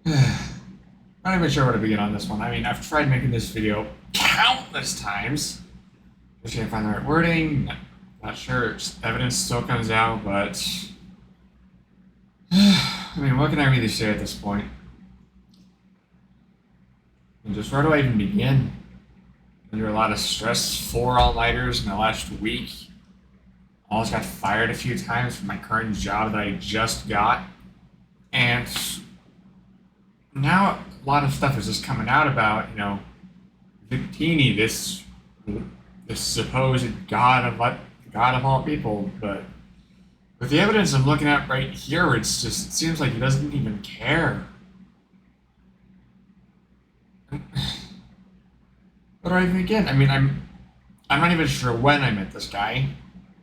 Not even sure where to begin on this one. I mean, I've tried making this video countless times. Just can't find the right wording. Not sure. Evidence still comes out, but I mean, what can I really say at this point? And just where do I even begin? Under a lot of stress, 4 all-nighters in the last week. Almost got fired a few times from my current job that I just got. And now a lot of stuff is just coming out about, Victini, this supposed god of all people. But with the evidence I'm looking at right here, it seems like he doesn't even care. What do I even begin? I mean, I'm not even sure when I met this guy.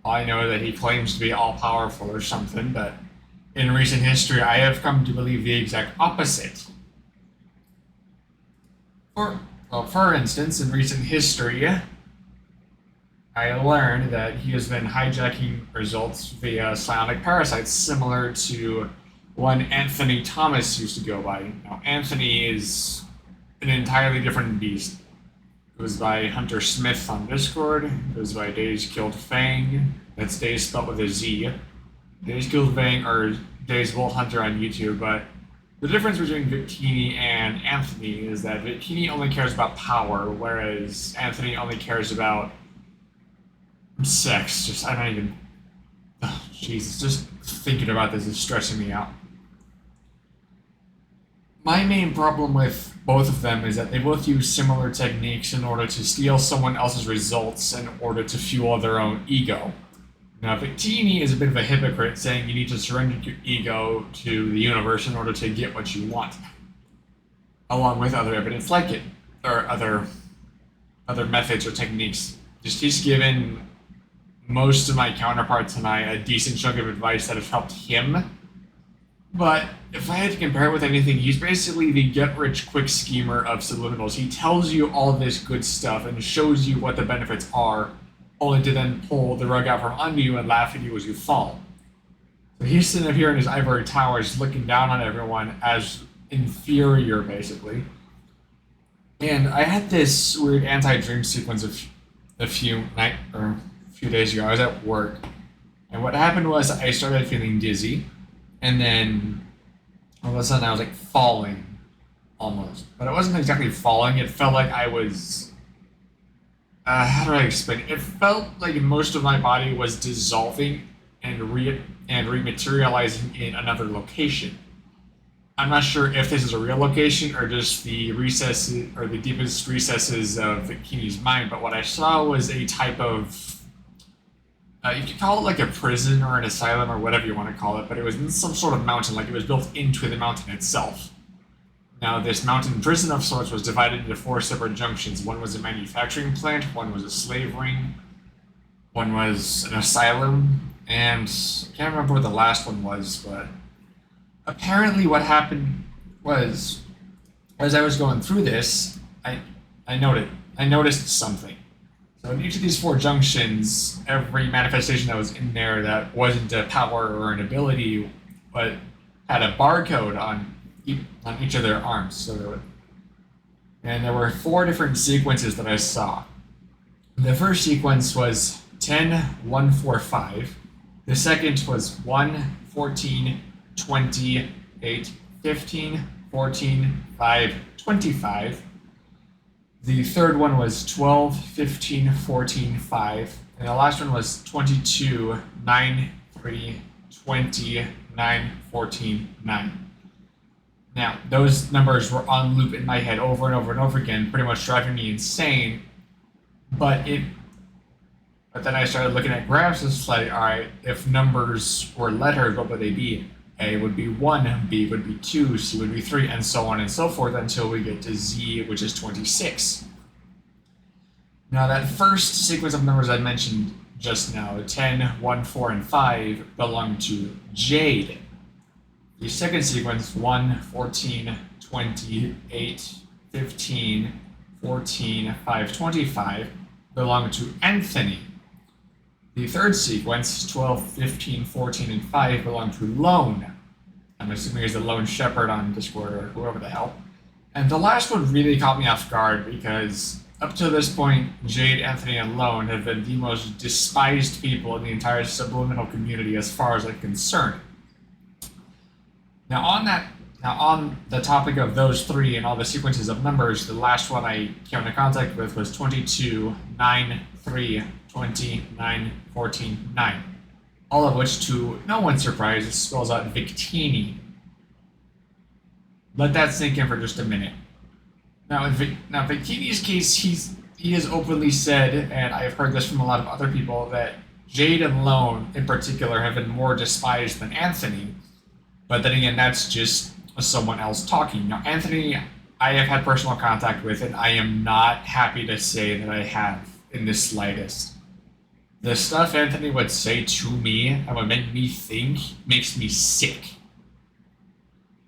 All I know is that he claims to be all-powerful or something, but in recent history, I have come to believe the exact opposite. For instance, in recent history, I learned that he has been hijacking results via psionic parasites, similar to one Anthony Thomas used to go by. Now, Anthony is an entirely different beast. It goes by Hunter Smith on Discord. It goes by Days Killed Fang. That's Days spelled with a Z. Days Killed Fang or Days Volt Hunter on YouTube. But the difference between Victini and Anthony is that Victini only cares about power, whereas Anthony only cares about sex. I'm not even. Oh, Jesus, just thinking about this is stressing me out. My main problem with both of them is that they both use similar techniques in order to steal someone else's results in order to fuel their own ego. Now, Victini is a bit of a hypocrite, saying you need to surrender your ego to the universe in order to get what you want, along with other evidence like it, or other methods or techniques. He's given most of my counterparts and I a decent chunk of advice that has helped him. But if I had to compare it with anything, he's basically the get-rich-quick schemer of subliminals. He tells you all this good stuff and shows you what the benefits are, only to then pull the rug out from under you and laugh at you as you fall. So he's sitting up here in his ivory towers looking down on everyone as inferior, basically. And I had this weird anti-dream sequence a few days ago. I was at work, and what happened was I started feeling dizzy. And then all of a sudden I was like falling almost. But it wasn't exactly falling. It felt like I was, how do I explain it? It felt like most of my body was dissolving and rematerializing in another location. I'm not sure if this is a real location or just the recesses or the deepest recesses of Victini's mind, but what I saw was a type of you could call it like a prison or an asylum or whatever you want to call it, but it was in some sort of mountain, like it was built into the mountain itself. Now, this mountain prison of sorts was divided into 4 separate junctions. One was a manufacturing plant, one was a slave ring, one was an asylum, and I can't remember what the last one was, but apparently what happened was, as I was going through this, I noticed something. So in each of these 4 junctions, every manifestation that was in there that wasn't a power or an ability, but had a barcode on each of their arms. And there were 4 different sequences that I saw. The first sequence was 10, 1, 4, 5. The second was 1, 14, 20, 8, 15, 14, 5, 25. The third one was 12, 15, 14, 5. And the last one was 22, 9, 3, 20, 9, 14, 9. Now, those numbers were on loop in my head over and over and over again, pretty much driving me insane. But then I started looking at graphs, it's like, all right, if numbers were letters, what would they be? A would be 1, B would be 2, C would be 3, and so on and so forth until we get to Z, which is 26. Now, that first sequence of numbers I mentioned just now, 10, 1, 4, and 5, belong to Jade. The second sequence, 1, 14, 20, 8, 15, 14, 5, 25, belong to Anthony. The third sequence, 12, 15, 14, and 5, belong to Lone. I'm assuming he's the lone shepherd on Discord or whoever the hell. And the last one really caught me off guard because up to this point, Jade, Anthony, and Lone have been the most despised people in the entire subliminal community as far as I'm concerned. Now on the topic of those three and all the sequences of numbers, the last one I came into contact with was 22, 9, 3, 20, 9, 14, 9. All of which, to no one's surprise, spells out Victini. Let that sink in for just a minute. Now, in Victini's case, he has openly said, and I've heard this from a lot of other people, that Jade and Lone, in particular, have been more despised than Anthony. But then again, that's just someone else talking. Now, Anthony, I have had personal contact with, and I am not happy to say that I have in the slightest. The stuff Anthony would say to me and would make me think makes me sick.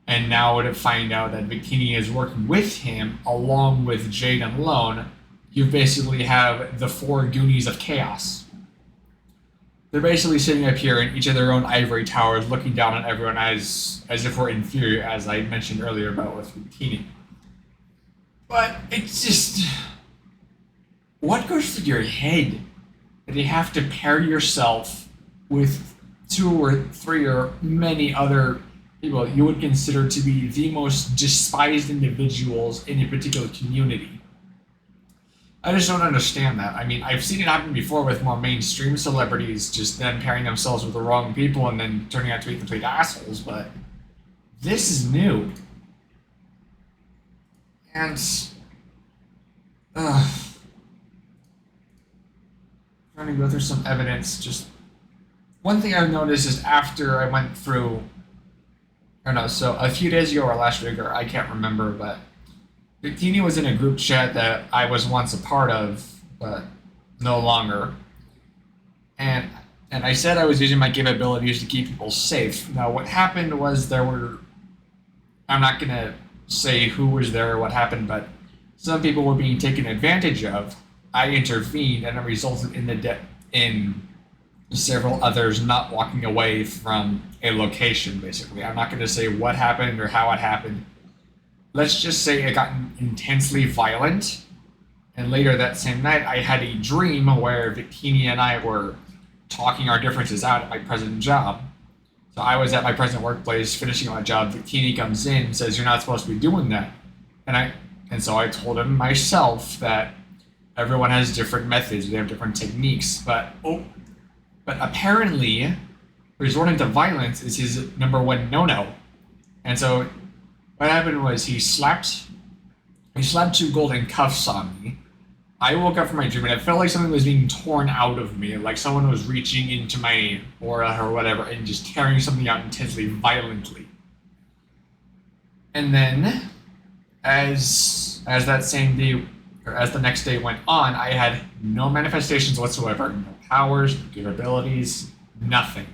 And now to find out that Victini is working with him along with Jade and Lone, you basically have the four Goonies of chaos. They're basically sitting up here in each of their own ivory towers looking down on everyone as if we're inferior, as I mentioned earlier about with Victini. But it's just... what goes through your head that you have to pair yourself with 2 or 3 or many other people you would consider to be the most despised individuals in a particular community? I just don't understand that. I mean, I've seen it happen before with more mainstream celebrities just then pairing themselves with the wrong people and then turning out to be complete assholes, but this is new. And... trying to go through some evidence, just... one thing I've noticed is after I went through... so a few days ago or last week, or I can't remember, but Victini was in a group chat that I was once a part of, but no longer. And I said I was using my capabilities to keep people safe. Now, what happened was there were... I'm not going to say who was there or what happened, but some people were being taken advantage of. I intervened, and it resulted in several others not walking away from a location, basically. I'm not going to say what happened or how it happened. Let's just say it got intensely violent, and later that same night I had a dream where Victini and I were talking our differences out at my present job. So I was at my present workplace finishing my job. Victini comes in and says, "You're not supposed to be doing that." And so I told him myself that everyone has different methods, they have different techniques, but apparently resorting to violence is his number one no-no. And so what happened was he slapped 2 golden cuffs on me. I woke up from my dream and it felt like something was being torn out of me, like someone was reaching into my aura or whatever and just tearing something out intensely, violently. And then, as that same day, or as the next day went on, I had no manifestations whatsoever, no powers, no capabilities, nothing.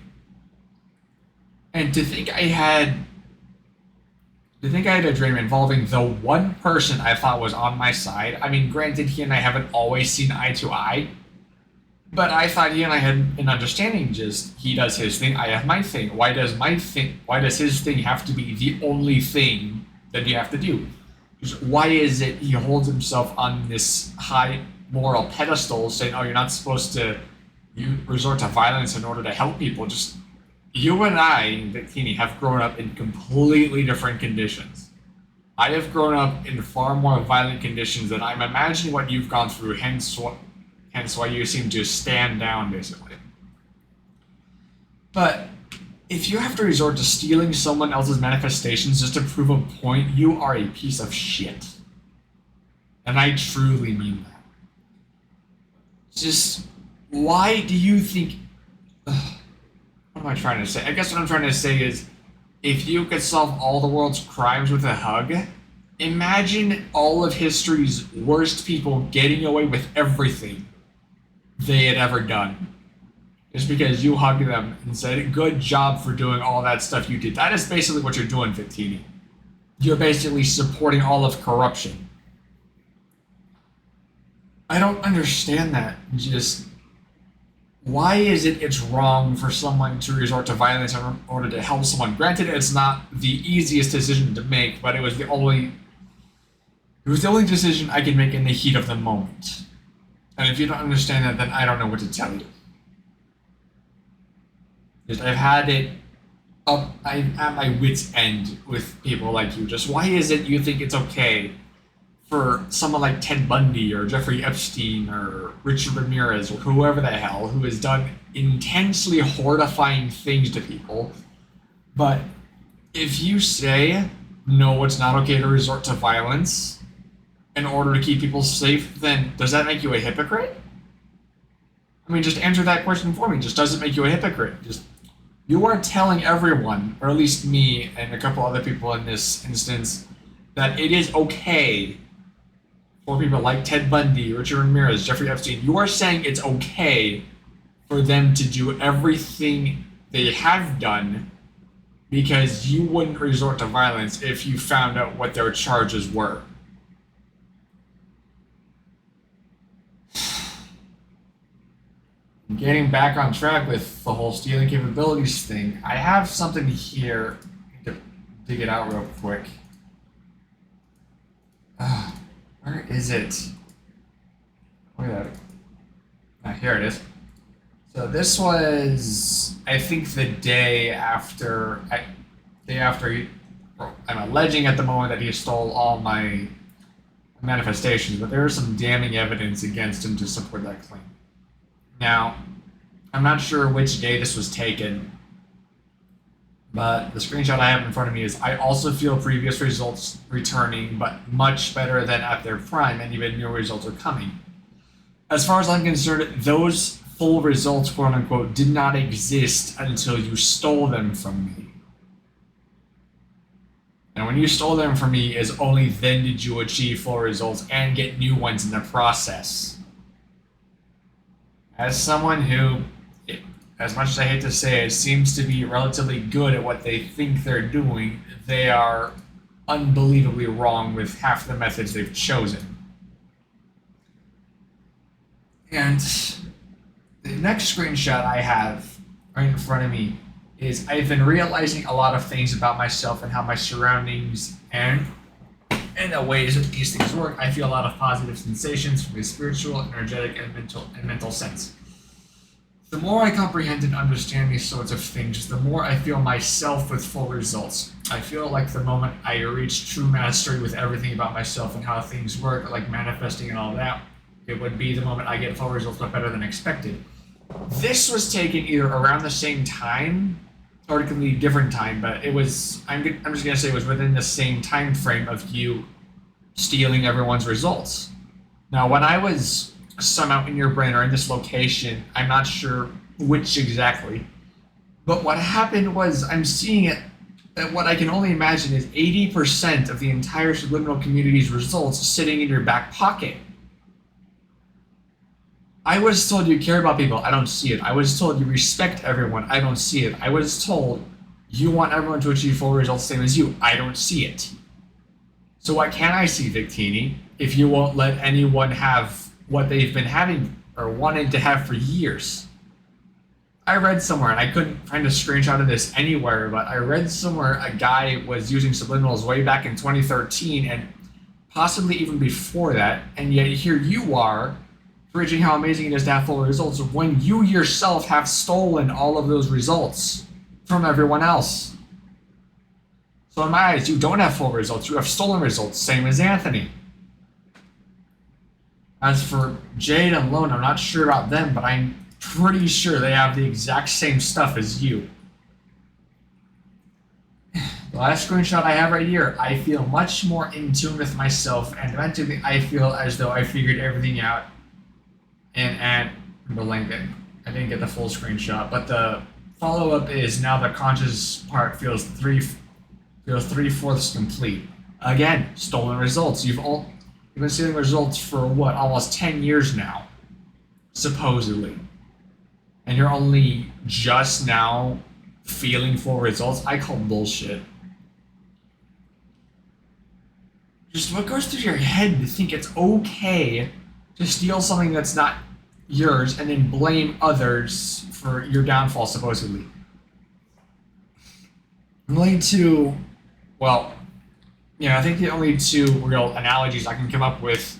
And to think I had a dream involving the one person I thought was on my side. I mean, granted, he and I haven't always seen eye to eye, but I thought he and I had an understanding. Just he does his thing, I have my thing. Why does his thing have to be the only thing that you have to do? Just why is it he holds himself on this high moral pedestal, saying, "Oh, you're not supposed to resort to violence in order to help people"? Just you and I, Victini, have grown up in completely different conditions. I have grown up in far more violent conditions than I'm imagining what you've gone through, hence why you seem to stand down, basically. But if you have to resort to stealing someone else's manifestations just to prove a point, you are a piece of shit. And I truly mean that. Just, why do you think... What am I trying to say? I guess what I'm trying to say is, if you could solve all the world's crimes with a hug, imagine all of history's worst people getting away with everything they had ever done. Just because you hugged them and said, "Good job for doing all that stuff you did." That is basically what you're doing, Victini. You're basically supporting all of corruption. I don't understand that. Just... why is it's wrong for someone to resort to violence in order to help someone? Granted, it's not the easiest decision to make, but it was the only decision I could make in the heat of the moment. And if you don't understand that, then I don't know what to tell you. Just I've had it up. I'm at my wit's end with people like you. Just why is it you think it's okay for someone like Ted Bundy or Jeffrey Epstein or Richard Ramirez or whoever the hell who has done intensely horrifying things to people, but if you say no, it's not okay to resort to violence in order to keep people safe, then does that make you a hypocrite? I mean, just answer that question for me. Just does it make you a hypocrite? Just you are telling everyone, or at least me and a couple other people in this instance, that it is okay for people like Ted Bundy, Richard Ramirez, Jeffrey Epstein. You are saying it's okay for them to do everything they have done because you wouldn't resort to violence if you found out what their charges were. Getting back on track with the whole stealing capabilities thing, I have something here to dig it out real quick. Where is it? Look at that. Here it is. So this was, I think, the day after I'm alleging at the moment that he stole all my manifestations, but there is some damning evidence against him to support that claim. Now, I'm not sure which day this was taken, but the screenshot I have in front of me is I also feel previous results returning, but much better than at their prime, and even new results are coming. As far as I'm concerned, those full results, quote unquote, did not exist until you stole them from me. And when you stole them from me is only then did you achieve full results and get new ones in the process. As someone who, as much as I hate to say it, seems to be relatively good at what they think they're doing, they are unbelievably wrong with half the methods they've chosen. And the next screenshot I have right in front of me is I've been realizing a lot of things about myself and how my surroundings and the ways that these things work. I feel a lot of positive sensations from a spiritual, energetic, and mental sense. The more I comprehend and understand these sorts of things, the more I feel myself with full results. I feel like the moment I reach true mastery with everything about myself and how things work, like manifesting and all that, it would be the moment I get full results, but better than expected. This was taken either around the same time, or it could be a different time, but it was, I'm just going to say it was within the same time frame of you stealing everyone's results. Now, when I was somehow in your brain or in this location, I'm not sure which exactly, but what happened was I'm seeing it, that what I can only imagine is 80% of the entire subliminal community's results sitting in your back pocket. I was told you care about people. I don't see it. I was told you respect everyone. I don't see it. I was told you want everyone to achieve full results same as you. I don't see it. So what can I see, Victini, if you won't let anyone have what they've been having or wanted to have for years? I read somewhere, and I couldn't find a screenshot of this anywhere, but I read somewhere a guy was using subliminals way back in 2013 and possibly even before that, and yet here you are preaching how amazing it is to have full results when you yourself have stolen all of those results from everyone else. So in my eyes, you don't have full results, you have stolen results, same as Anthony. As for Jade and Lone, I'm not sure about them, but I'm pretty sure they have the exact same stuff as you. The last screenshot I have right here, I feel much more in tune with myself, and mentally I feel as though I figured everything out. And at the link, I didn't get the full screenshot, but the follow-up is now the conscious part feels three-fourths complete. Again, stolen results. You've been stealing results for what, almost 10 years now, supposedly. And you're only just now feeling full results? I call bullshit. Just what goes through your head to think it's okay to steal something that's not yours and then blame others for your downfall, supposedly. Only two, well, I think the only two real analogies I can come up with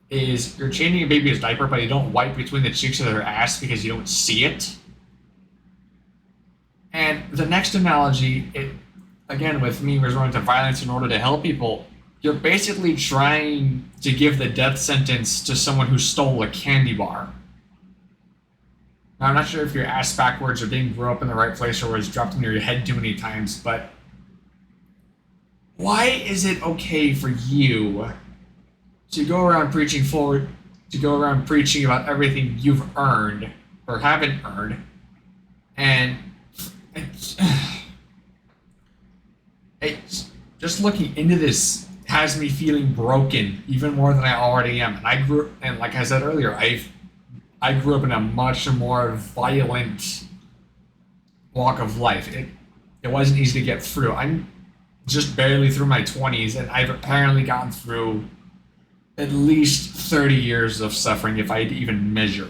is you're changing a baby's diaper, but you don't wipe between the cheeks of their ass because you don't see it. And the next analogy, again, with me resorting to violence in order to help people, you're basically trying to give the death sentence to someone who stole a candy bar. Now, I'm not sure if you're ass backwards or didn't grow up in the right place or was dropped on your head too many times, but why is it okay for you to go around preaching about everything you've earned or haven't earned, and it's just looking into this has me feeling broken even more than I already am. And like I said earlier, I grew up in a much more violent walk of life. It wasn't easy to get through. I'm just barely through my 20s, and I've apparently gone through at least 30 years of suffering if I had to even measure.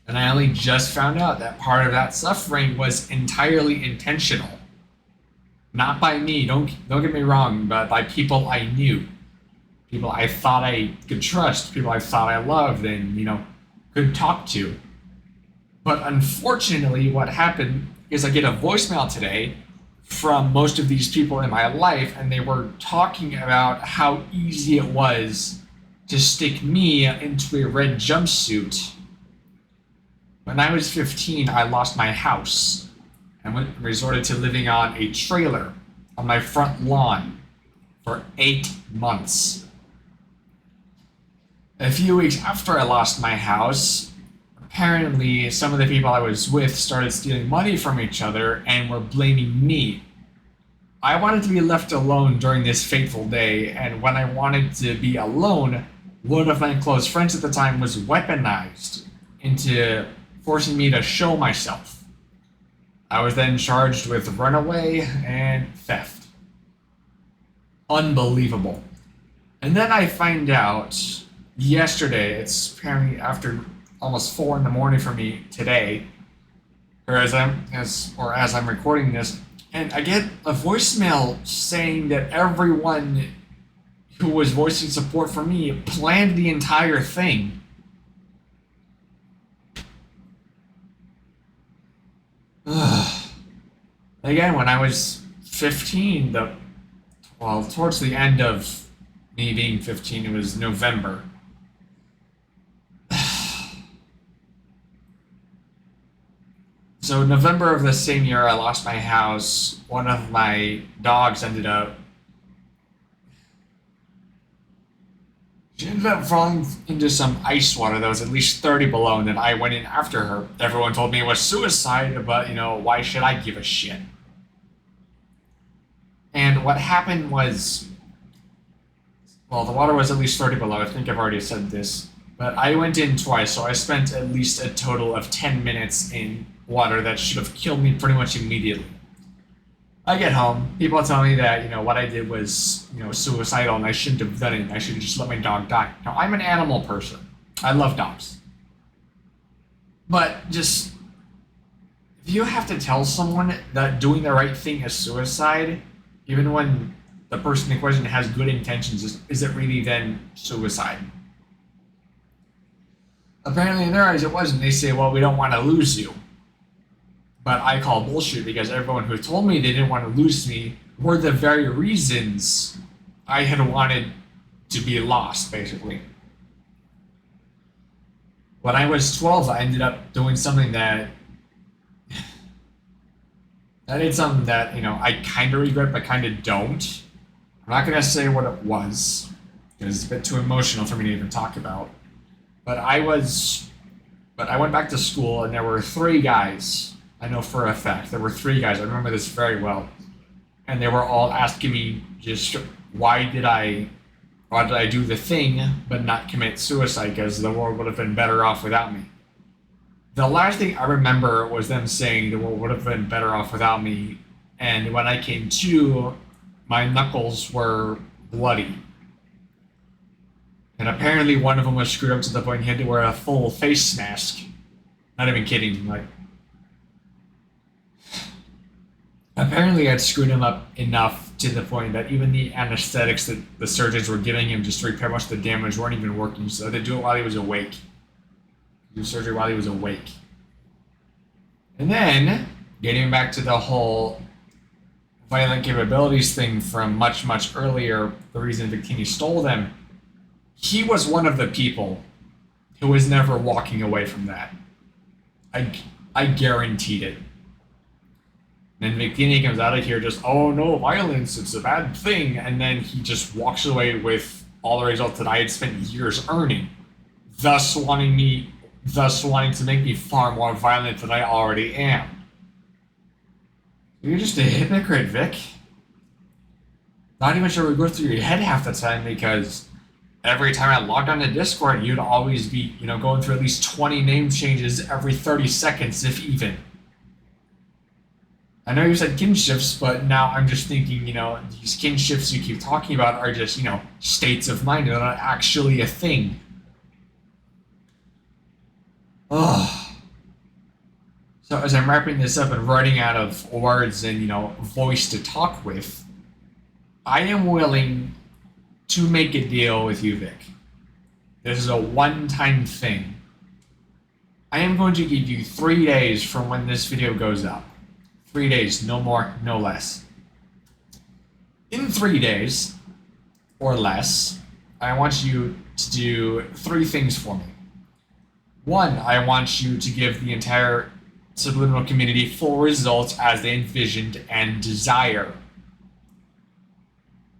And I only just found out that part of that suffering was entirely intentional. Not by me, don't get me wrong, but by people I knew. People I thought I could trust, people I thought I loved and, could talk to. But unfortunately, what happened is I get a voicemail today from most of these people in my life, and they were talking about how easy it was to stick me into a red jumpsuit. When I was 15, I lost my house and resorted to living on a trailer on my front lawn for 8 months. A few weeks after I lost my house, apparently some of the people I was with started stealing money from each other and were blaming me. I wanted to be left alone during this fateful day, and when I wanted to be alone, one of my close friends at the time was weaponized into forcing me to show myself. I was then charged with runaway and theft. Unbelievable. And then I find out yesterday, it's apparently after almost 4 a.m. for me today, or as I'm recording this, and I get a voicemail saying that everyone who was voicing support for me planned the entire thing. Again, when I was 15, towards the end of me being 15, it was November. So November of the same year I lost my house, one of my dogs ended up falling into some ice water that was at least 30 below, and then I went in after her. Everyone told me it was suicide, but why should I give a shit? And what happened was, the water was at least 30 below. I think I've already said this, but I went in twice, so I spent at least a total of 10 minutes in water that should have killed me pretty much immediately. I get home, people tell me that, what I did was, suicidal and I shouldn't have done it. I should have just let my dog die. Now, I'm an animal person. I love dogs. But just, if you have to tell someone that doing the right thing is suicide, even when the person in question has good intentions, is it really then suicide? Apparently in their eyes it wasn't. They say, well, we don't want to lose you. But I call bullshit because everyone who told me they didn't want to lose me were the very reasons I had wanted to be lost, basically. When I was 12, I ended up doing something that I kind of regret, but kind of don't. I'm not going to say what it was, because it's a bit too emotional for me to even talk about. But I went back to school, and there were 3 guys. I know for a fact there were 3 guys. I remember this very well. And they were all asking me just why did I do the thing but not commit suicide, because the world would have been better off without me. The last thing I remember was them saying the world would have been better off without me, and when I came to, my knuckles were bloody. And apparently one of them was screwed up to the point he had to wear a full face mask. Not even kidding, like... Apparently I'd screwed him up enough to the point that even the anesthetics that the surgeons were giving him just to repair much of the damage weren't even working, so they do it while he was awake. Do surgery while he was awake. And then, getting back to the whole violent capabilities thing from much, much earlier, the reason Victini stole them, he was one of the people who was never walking away from that. I guaranteed it. And Victini comes out of here just, oh no, violence, it's a bad thing, and then he just walks away with all the results that I had spent years earning, thus wanting to make me far more violent than I already am. You're just a hypocrite, Vic. Not even sure what goes through your head half the time, because every time I logged on to Discord, you'd always be, going through at least 20 name changes every 30 seconds, if even. I know you said kinships, but now I'm just thinking, these kinships you keep talking about are just, states of mind. They're not actually a thing. Ugh. So as I'm wrapping this up and running out of words and, voice to talk with, I am willing to make a deal with you, Vic. This is a one-time thing. I am going to give you 3 days from when this video goes up. 3 days, no more, no less. In 3 days, or less, I want you to do 3 things for me. 1, I want you to give the entire subliminal community full results as they envisioned and desire.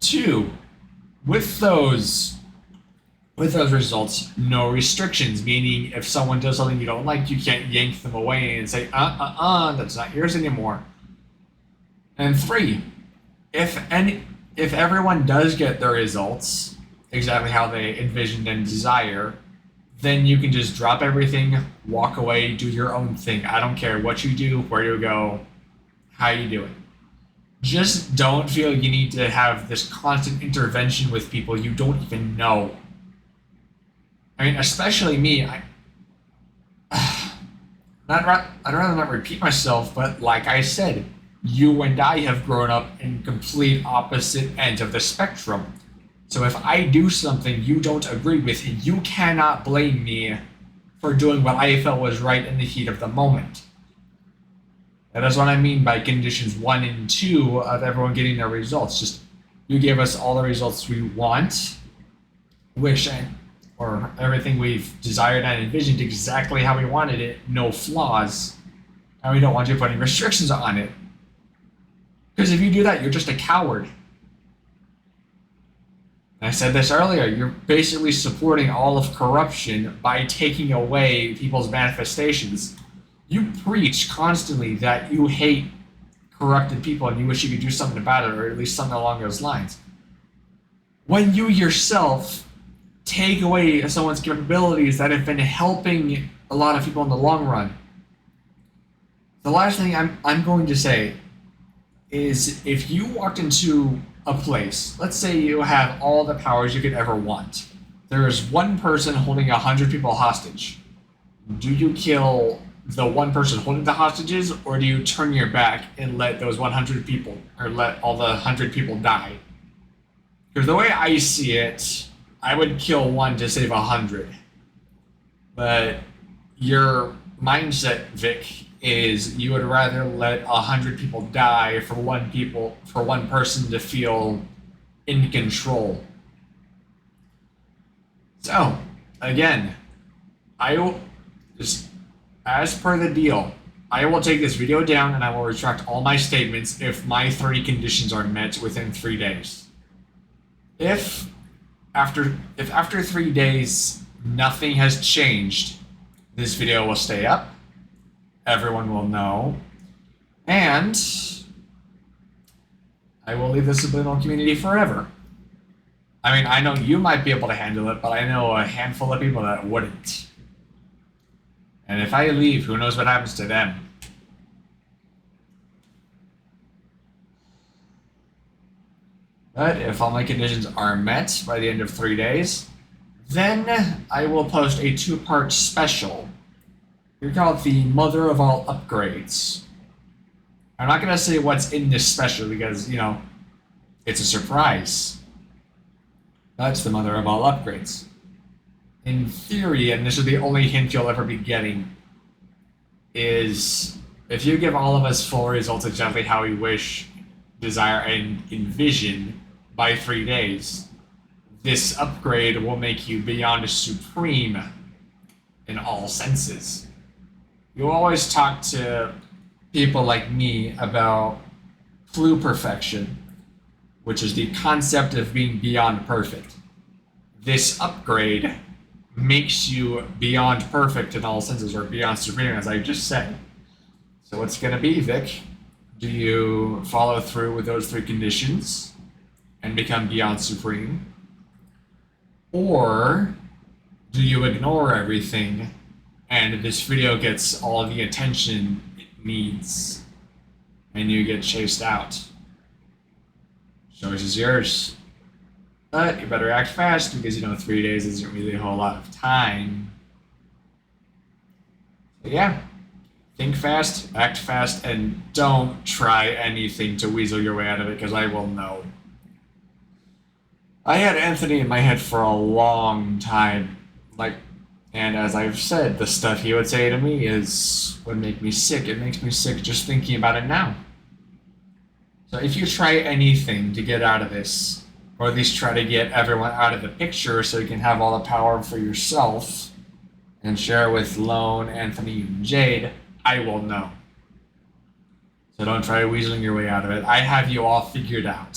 2, with those results, no restrictions, meaning if someone does something you don't like, you can't yank them away and say, that's not yours anymore. And 3, if everyone does get their results exactly how they envisioned and desire, then you can just drop everything, walk away, do your own thing. I don't care what you do, where you go, how you do it. Just don't feel you need to have this constant intervention with people you don't even know. I mean, especially me, I'd rather not repeat myself, but like I said, you and I have grown up in complete opposite ends of the spectrum. So if I do something you don't agree with, you cannot blame me for doing what I felt was right in the heat of the moment. That is what I mean by conditions 1 and 2 of everyone getting their results. Just, you gave us all the results we want, or everything we've desired and envisioned exactly how we wanted it, no flaws, and we don't want you putting restrictions on it. Because if you do that, you're just a coward. And I said this earlier, you're basically supporting all of corruption by taking away people's manifestations. You preach constantly that you hate corrupted people and you wish you could do something about it, or at least something along those lines. When you yourself take away someone's capabilities that have been helping a lot of people in the long run. The last thing I'm going to say is, if you walked into a place, let's say you have all the powers you could ever want. There is one person holding 100 people hostage. Do you kill the one person holding the hostages, or do you turn your back and let those 100 people, or let all the 100 people die? Because the way I see it, I would kill one to save 100. But your mindset, Vic, is you would rather let 100 people die for one person to feel in control. So, again, I will just, as per the deal, I will take this video down and I will retract all my statements if my 3 conditions are met within 3 days. If after 3 days nothing has changed, this video will stay up. Everyone will know, and I will leave the subliminal community forever. I mean, I know you might be able to handle it, but I know a handful of people that wouldn't. And if I leave, who knows what happens to them? But if all my conditions are met by the end of 3 days, Then I will post a 2-part special. We call it the Mother of All Upgrades. I'm not going to say what's in this special because, it's a surprise. That's the Mother of All Upgrades. In theory, and this is the only hint you'll ever be getting, is if you give all of us full results exactly how we wish, desire, and envision by 3 days, this upgrade will make you beyond supreme in all senses. You always talk to people like me about thru perfection, which is the concept of being beyond perfect. This upgrade makes you beyond perfect in all senses, or beyond supreme, as I just said. So what's going to be, Vic? Do you follow through with those 3 conditions and become beyond supreme? Or do you ignore everything and this video gets all the attention it needs and you get chased out? Choice is yours. But you better act fast because 3 days isn't really a whole lot of time. So yeah, think fast, act fast, and don't try anything to weasel your way out of it because I will know. I had Anthony in my head for a long time, and as I've said, the stuff he would say to me would make me sick. It makes me sick just thinking about it now. So if you try anything to get out of this, or at least try to get everyone out of the picture so you can have all the power for yourself and share with Lone, Anthony, and Jade, I will know. So don't try weaseling your way out of it. I have you all figured out.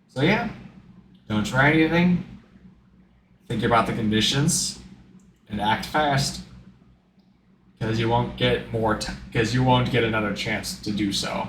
So yeah, don't try anything. Think about the conditions and act fast, because you won't get another chance to do so.